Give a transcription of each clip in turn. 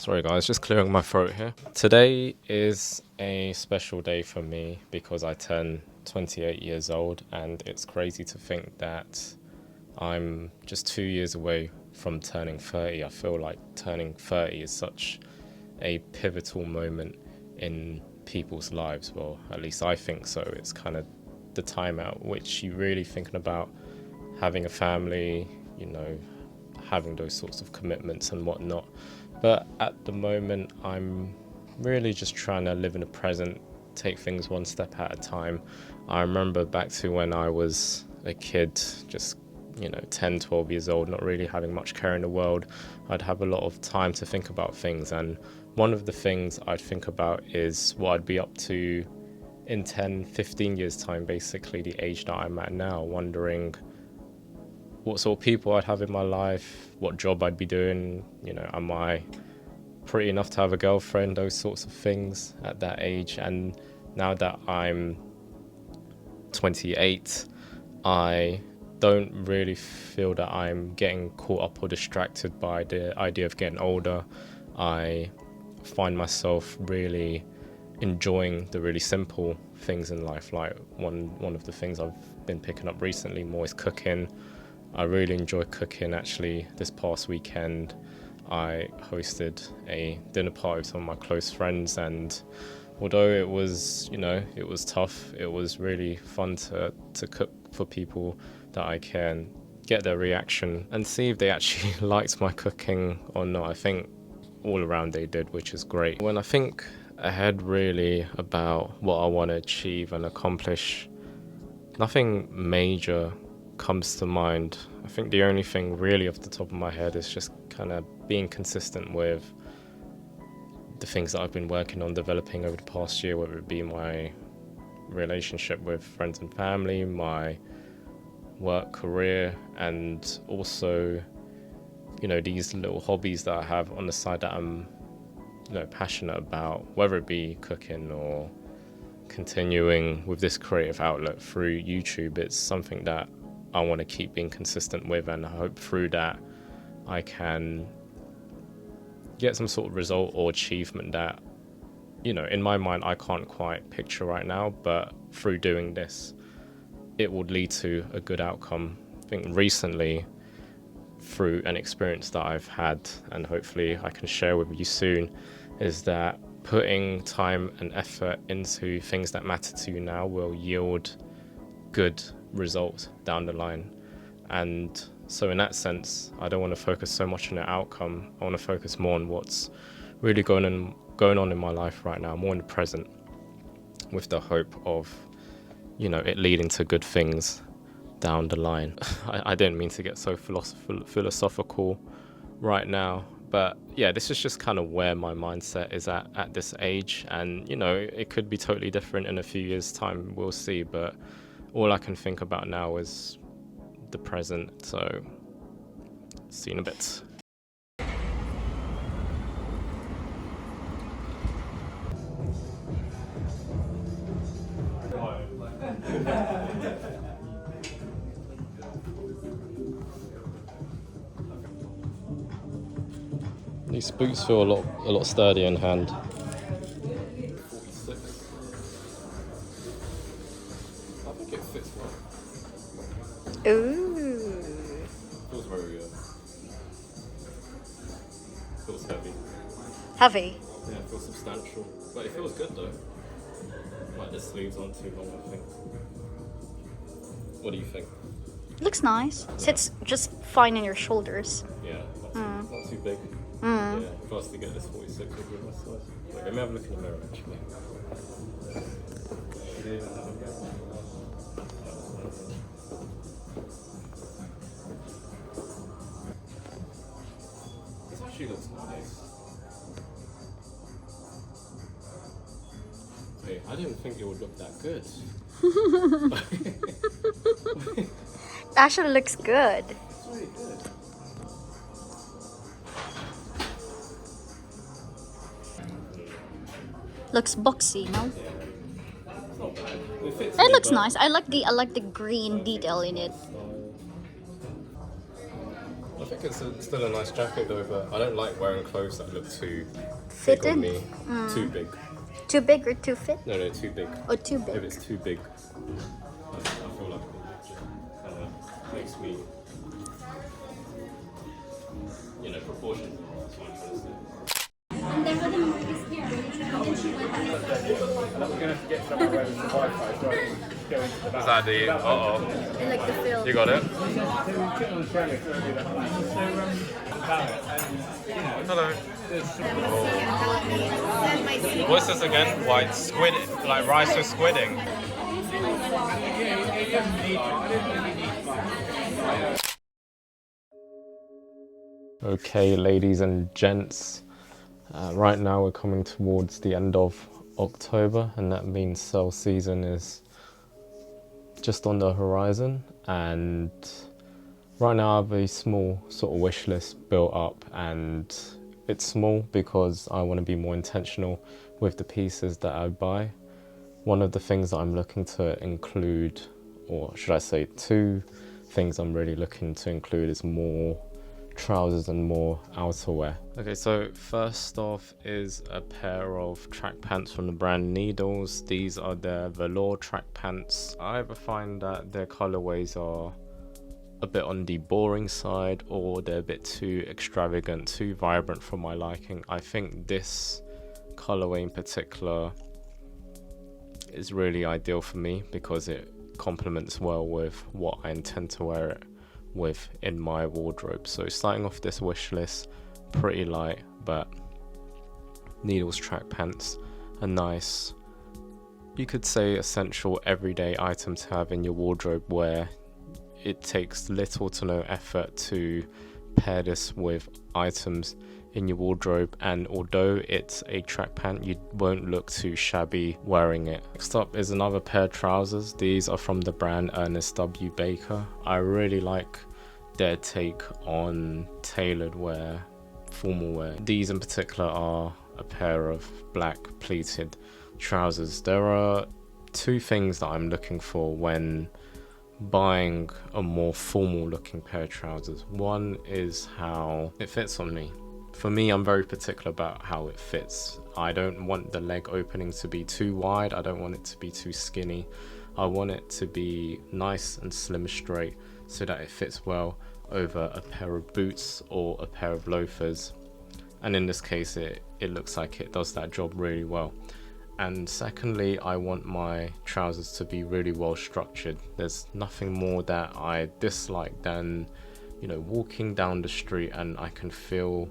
Sorry guys, just clearing my throat here. Today is a special day for me because I turn 28 years old, and it's crazy to think that I'm just 2 years away from turning 30. I feel like turning 30 is such a pivotal moment in people's lives. Well, at least I think so. It's kind of the time at which you're really thinking about having a family, you know, having those sorts of commitments and whatnot. But at the moment, I'm really just trying to live in the present, take things one step at a time. I remember back to when I was a kid, just 10, 12 years old, not really having much care in the world. I'd have a lot of time to think about things, and one of the things I'd think about is what I'd be up to in 10, 15 years time, basically the age that I'm at now, wondering what sort of people I'd have in my life, what job I'd be doing, am I pretty enough to have a girlfriend, those sorts of things at that age. And now that I'm 28, I don't really feel that I'm getting caught up or distracted by the idea of getting older. I find myself really enjoying the really simple things in life. Like one of the things I've been picking up recently more is cooking. I really enjoy cooking. Actually, this past weekend I hosted a dinner party with some of my close friends, and although it was tough, it was really fun to cook for people that I can get their reaction and see if they actually liked my cooking or not. I think all around they did, which is great. When I think ahead really about what I want to achieve and accomplish, nothing major comes to mind. I think the only thing really off the top of my head is just kind of being consistent with the things that I've been working on developing over the past year, whether it be my relationship with friends and family, my work career, and also these little hobbies that I have on the side that I'm passionate about, whether it be cooking or continuing with this creative outlet through YouTube. It's something that I want to keep being consistent with, and I hope through that I can get some sort of result or achievement that in my mind I can't quite picture right now, but through doing this it would lead to a good outcome. I think recently, through an experience that I've had, and hopefully I can share with you soon, is that putting time and effort into things that matter to you now will yield good results down the line. And so in that sense, I don't want to focus so much on the outcome. I want to focus more on what's really going on in my life right now, more in the present, with the hope of it leading to good things down the line. I didn't mean to get so philosophical right now, but yeah, this is just kind of where my mindset is at this age, and it could be totally different in a few years' time. We'll see, but all I can think about now is the present. So see you in a bit. These boots feel a lot sturdier in hand. 46. I think it fits well. Ooh. Feels very good. Feels heavy. Heavy? Yeah, it feels substantial. But it feels good though. Like the sleeves aren't too long, I think. What do you think? Looks nice. Sits just fine in your shoulders. Yeah, not too big. Mm. Yeah, for us to get this 46 would be my size. Wait, let me have a look in the mirror actually. This actually looks nice. Wait, I didn't think it would look that good. Actually looks good. It's really good. Looks boxy, no? It's not bad. It fits It me, looks but nice. I like the green detail in it. I think think it's still a nice jacket though, but I don't like wearing clothes that look too big Fitted? on me. Too big. Too big or too fit? No, too big. Or too big? If it's too big, I feel like it kind of makes me, proportion. That's what I'm trying to say. Is that the? I like the feel. You got it. Hello. What's this again? White squid, like rice with squidding. Okay, ladies and gents, right now we're coming towards the end of October, and that means sale season is just on the horizon. And right now I have a small sort of wish list built up, and it's small because I want to be more intentional with the pieces that I buy. One of the things that I'm looking to include, or should I say two things I'm really looking to include, is more trousers and more outerwear. Okay, so first off is a pair of track pants from the brand Needles. These are their velour track pants. I ever find that their colorways are a bit on the boring side, or they're a bit too extravagant, too vibrant for my liking. I think this colorway in particular is really ideal for me because it complements well with what I intend to wear it with in my wardrobe. So starting off this wish list, pretty light, but Needles track pants, a nice, you could say, essential everyday item to have in your wardrobe, where it takes little to no effort to pair this with items in your wardrobe, and although it's a track pant, you won't look too shabby wearing it. Next up is another pair of trousers. These are from the brand Ernest W. Baker. I really like their take on tailored wear, formal wear. These in particular are a pair of black pleated trousers. There are two things that I'm looking for when buying a more formal looking pair of trousers. One is how it fits on me. For me, I'm very particular about how it fits. I don't want the leg opening to be too wide. I don't want it to be too skinny. I want it to be nice and slim straight so that it fits well over a pair of boots or a pair of loafers. And in this case, it looks like it does that job really well. And secondly, I want my trousers to be really well structured. There's nothing more that I dislike than, walking down the street and I can feel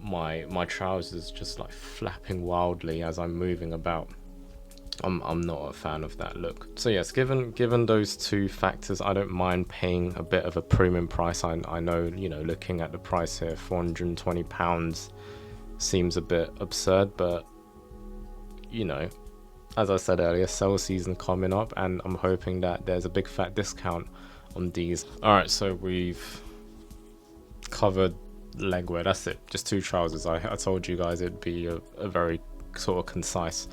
my trousers just like flapping wildly as I'm moving about. I'm not a fan of that look. So yes, given those two factors, I don't mind paying a bit of a premium price. I know, looking at the price here, £420 seems a bit absurd, but as I said earlier, sale season coming up, and I'm hoping that there's a big fat discount on these. Alright, so we've covered legwear. That's it, just two trousers. I told you guys it'd be a very sort of concise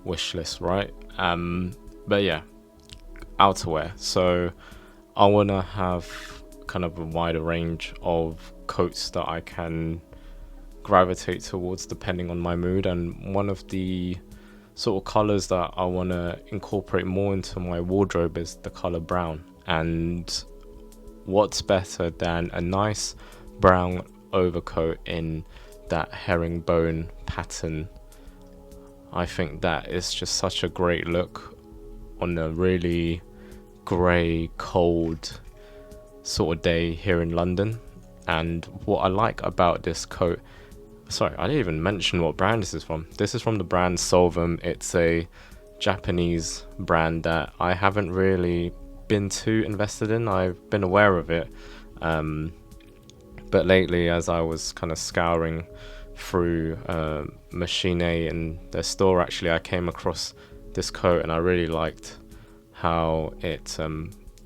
wish list, right? But yeah, outerwear. So I want to have kind of a wider range of coats that I can gravitate towards depending on my mood, and one of the sort of colors that I want to incorporate more into my wardrobe is the color brown. And what's better than a nice brown overcoat in that herringbone pattern? I think that is just such a great look on a really grey, cold sort of day here in London. And what I like about this coat, sorry, I didn't even mention what brand this is from. This is from the brand Solvum. It's a Japanese brand that I haven't really been too invested in. I've been aware of it, but lately, as I was kind of scouring through Machine in their store, actually I came across this coat and I really liked how it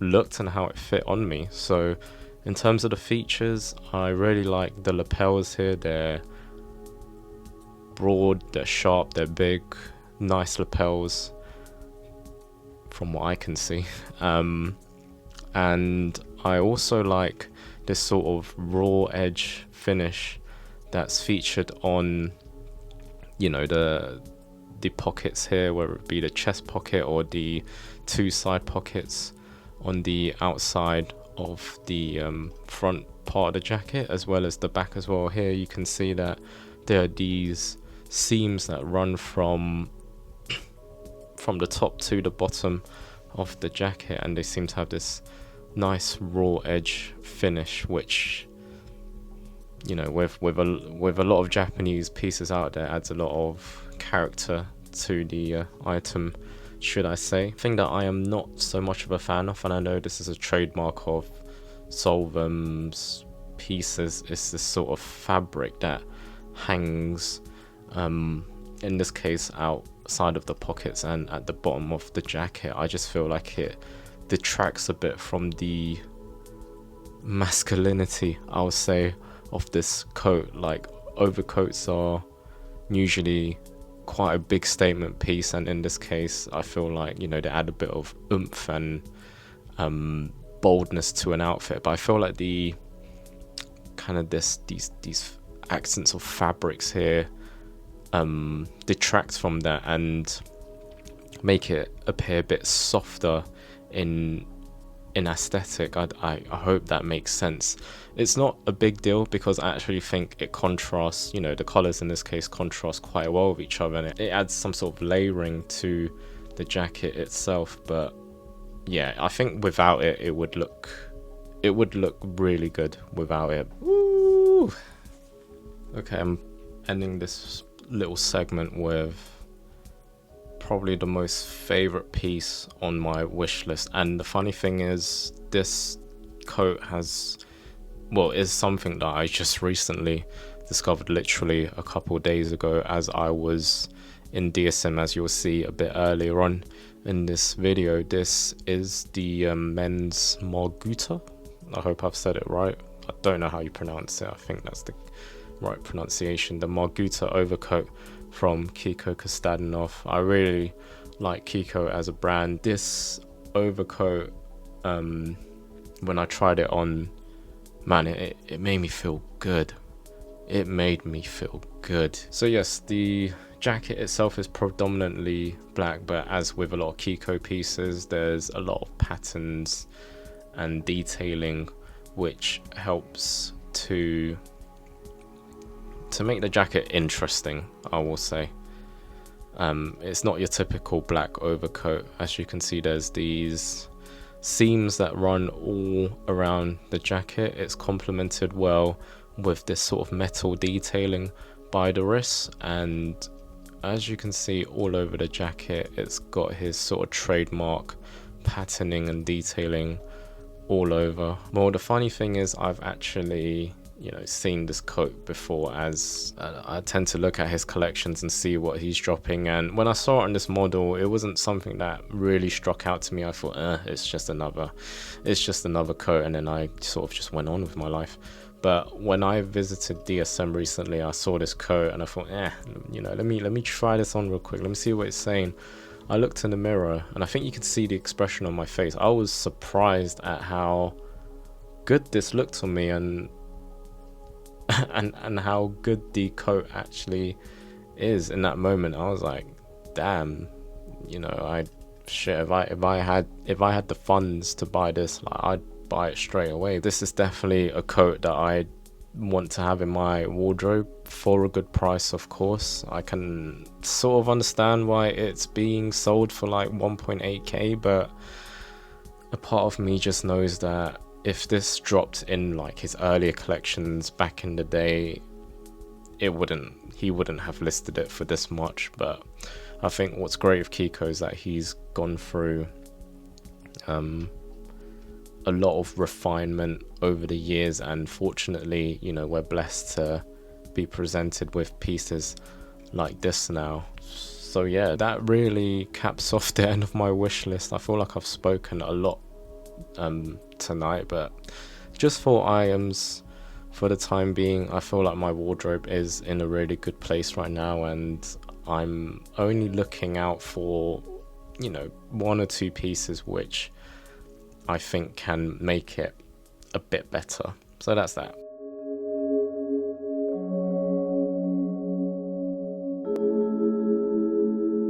looked and how it fit on me. So in terms of the features, I really like the lapels here. They're broad, they're sharp, they're big, nice lapels from what I can see. And I also like this sort of raw edge finish that's featured on, you know, the pockets here, whether it be the chest pocket or the two side pockets on the outside of the front part of the jacket, as well as the back as well. Here you can see that there are these seams that run from the top to the bottom of the jacket, and they seem to have this nice raw edge finish, which, you know, with a lot of Japanese pieces out there, adds a lot of character to the item, should I say. Thing that I am not so much of a fan of, and I know this is a trademark of Solvum's pieces, is this sort of fabric that hangs, in this case, outside of the pockets and at the bottom of the jacket. I just feel like it detracts a bit from the masculinity, I would say, of this coat. Like, overcoats are usually quite a big statement piece, and in this case I feel like, you know, they add a bit of oomph and boldness to an outfit, but I feel like the kind of these accents of fabrics here detract from that and make it appear a bit softer in aesthetic. I hope that makes sense. It's not a big deal because I actually think it contrasts, you know, the colors in this case contrast quite well with each other, and it adds some sort of layering to the jacket itself. But yeah, I think without it, it would look really good without it. Woo! Okay, I'm ending this little segment with probably the most favorite piece on my wish list. And the funny thing is, this coat is something that I just recently discovered, literally a couple of days ago, as I was in DSM, as you'll see a bit earlier on in this video. This is the men's Marguta. I hope I've said it right. I don't know how you pronounce it. I think that's the right pronunciation. The Marguta overcoat from Kiko Kostadinov. I really like Kiko as a brand. This overcoat, when I tried it on, man, it made me feel good. It made me feel good. So yes, the jacket itself is predominantly black, but as with a lot of Kiko pieces, there's a lot of patterns and detailing which helps to make the jacket interesting, I will say. It's not your typical black overcoat. As you can see, there's these seams that run all around the jacket. It's complemented well with this sort of metal detailing by the wrists, and as you can see all over the jacket, it's got his sort of trademark patterning and detailing all over. Well, the funny thing is, I've actually, you know, seen this coat before, as I tend to look at his collections and see what he's dropping, and when I saw it on this model, it wasn't something that really struck out to me. I thought, it's just another coat, and then I sort of just went on with my life. But when I visited DSM recently, I saw this coat and I thought, you know, let me try this on real quick, let me see what it's saying. I looked in the mirror and I think you could see the expression on my face. I was surprised at how good this looked on me, and how good the coat actually is. In that moment, I was like, damn, you know, if I had the funds to buy this, like, I'd buy it straight away. This is definitely a coat that I want to have in my wardrobe for a good price. Of course, I can sort of understand why it's being sold for like 1.8k, but a part of me just knows that if this dropped in like his earlier collections back in the day, he wouldn't have listed it for this much. But I think what's great with Kiko is that he's gone through a lot of refinement over the years, and fortunately, you know, we're blessed to be presented with pieces like this now. So yeah, that really caps off the end of my wish list. I feel like I've spoken a lot tonight, but just for items for the time being, I feel like my wardrobe is in a really good place right now, and I'm only looking out for, you know, one or two pieces which I think can make it a bit better. So that's that.